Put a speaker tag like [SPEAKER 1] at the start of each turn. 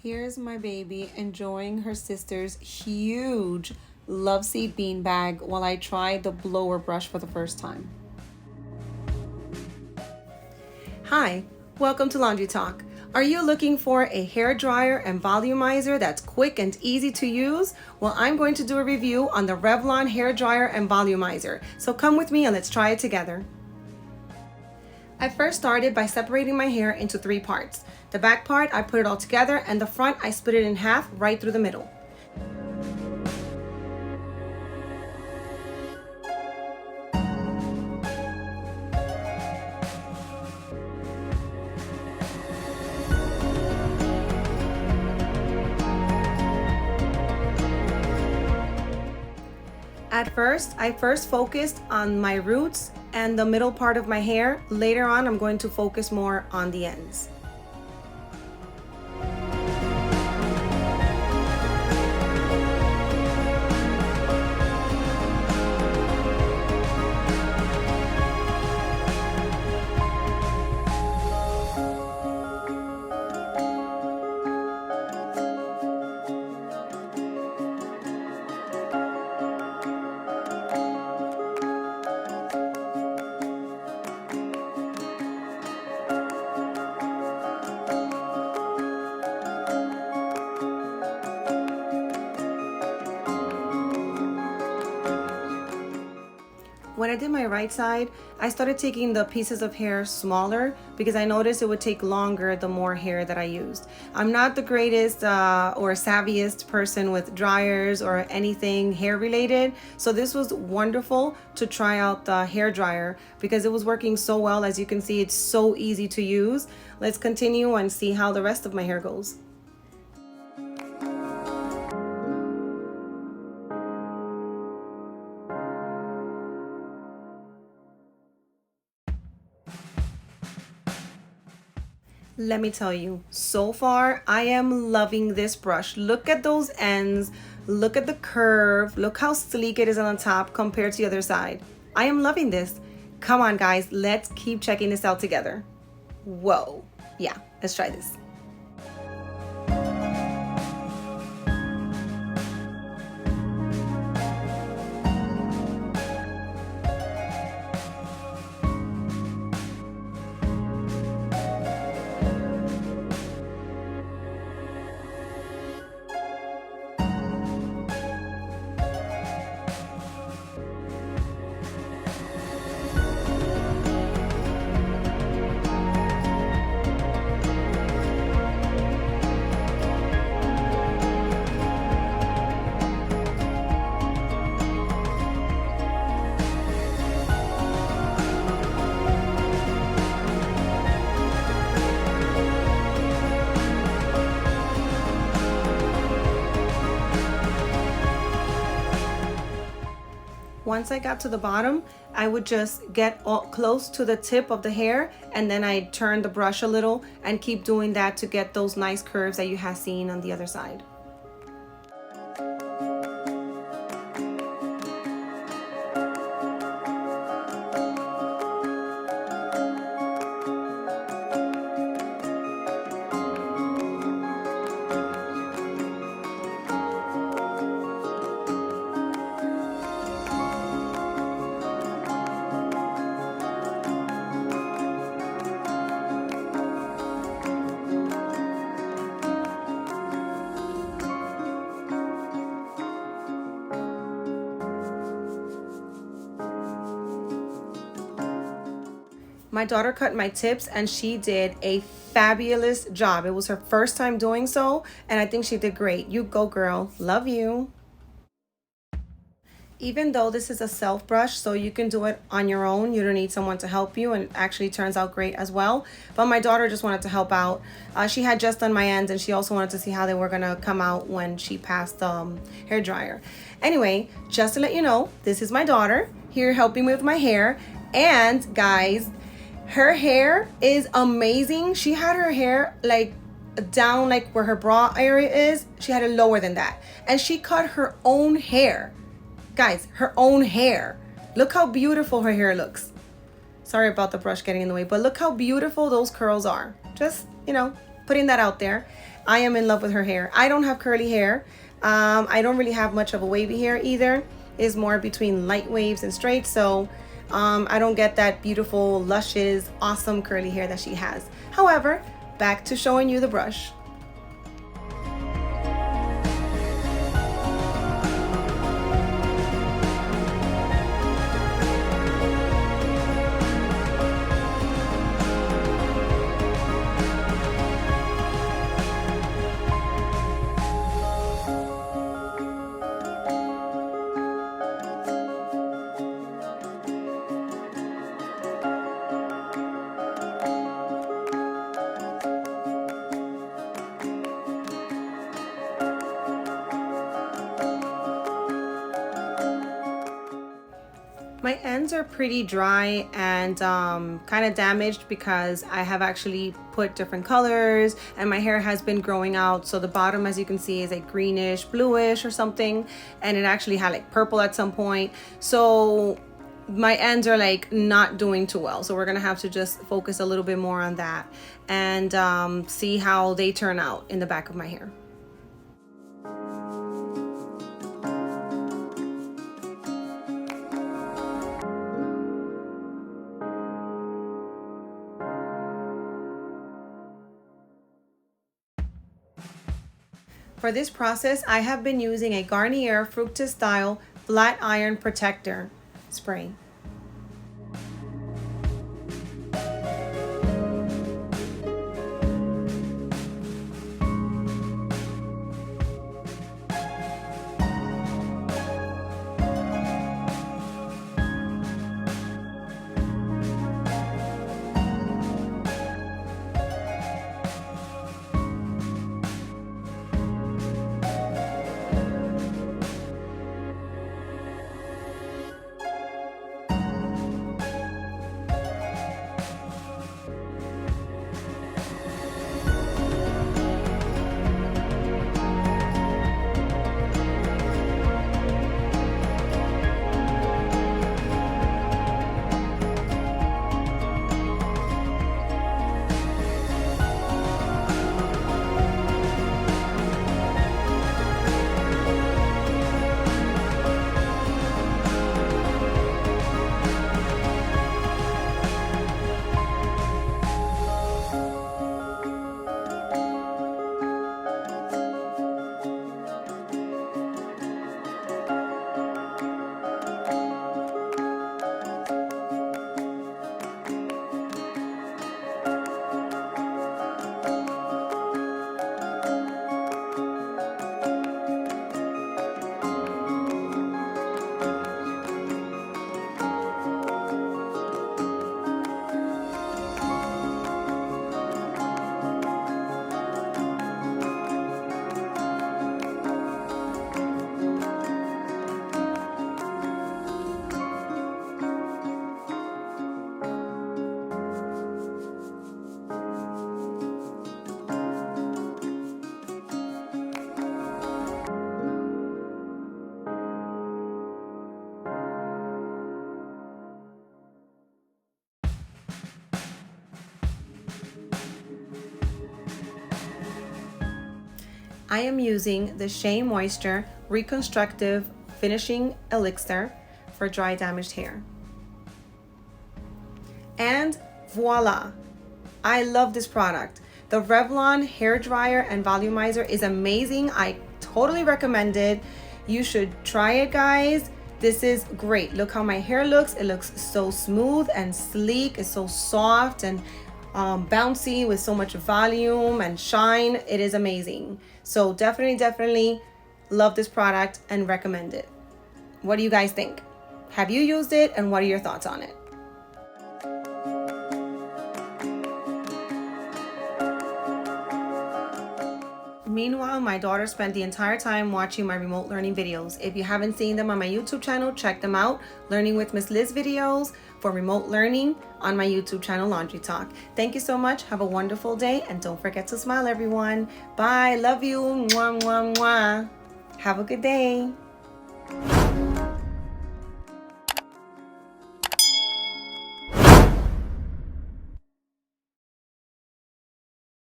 [SPEAKER 1] Here's my baby enjoying her sister's huge love seat bean bag while I try the blower brush for the first time. Hi, welcome to Laundry Talk. Are you looking for a hair dryer and volumizer that's quick and easy to use? Well, I'm going to do a review on the Revlon hair dryer and volumizer. So come with me and let's try it together. I first started by separating my hair into 3 parts. The back part, I put it all together, and the front, I split it in half right through the middle. At first, I focused on my roots and the middle part of my hair. Later on, I'm going to focus more on the ends. When I did my right side, I started taking the pieces of hair smaller because I noticed it would take longer the more hair that I used. I'm not the greatest or savviest person with dryers or anything hair related, so this was wonderful to try out the hair dryer because it was working so well. As you can see, it's so easy to use. Let's continue and see how the rest of my hair goes. Let me tell you, so far I am loving this brush. Look at those ends, look at the curve, look how sleek it is on the top compared to the other side. I am loving this. Come on guys, let's keep checking this out together. Whoa, yeah, let's try this. Once I got to the bottom, I would just get close to the tip of the hair and then I turn the brush a little and keep doing that to get those nice curves that you have seen on the other side. My daughter cut my tips and she did a fabulous job. It was her first time doing so and I think she did great. You go girl, love you. Even though this is a self brush, so you can do it on your own, you don't need someone to help you, and it actually turns out great as well. But my daughter just wanted to help out. She had just done my ends and she also wanted to see how they were gonna come out when she passed the hair dryer. Anyway, just to let you know, this is my daughter here helping me with my hair. And guys, her hair is amazing. She had her hair like down like where her bra area is. She had it lower than that. And she cut her own hair. Guys, her own hair. Look how beautiful her hair looks. Sorry about the brush getting in the way, but look how beautiful those curls are. Just, you know, putting that out there. I am in love with her hair. I don't have curly hair. I don't really have much of a wavy hair either. It's more between light waves and straight, so I don't get that beautiful, luscious, awesome curly hair that she has. However, back to showing you the brush. My ends are pretty dry and kind of damaged because I have actually put different colors and my hair has been growing out. So the bottom, as you can see, is like greenish, bluish or something. And it actually had like purple at some point. So my ends are like not doing too well. So we're gonna have to just focus a little bit more on that and see how they turn out in the back of my hair. For this process, I have been using a Garnier Fructis Style Flat Iron Protector spray. I am using the Shea Moisture Reconstructive Finishing Elixir for dry damaged hair. And voila! I love this product. The Revlon hair dryer and volumizer is amazing. I totally recommend it. You should try it, guys. This is great. Look how my hair looks. It looks so smooth and sleek. It's so soft and bouncy with so much volume and shine. It is amazing. So definitely love this product and recommend it. What do you guys think? Have you used it and what are your thoughts on it? Meanwhile, my daughter spent the entire time watching my remote learning videos. If you haven't seen them on my YouTube channel, check them out. Learning with Miss Liz videos for remote learning on my YouTube channel, Laundry Talk. Thank you so much. Have a wonderful day and don't forget to smile, everyone. Bye. Love you. Mwah, mwah, mwah. Have a good day.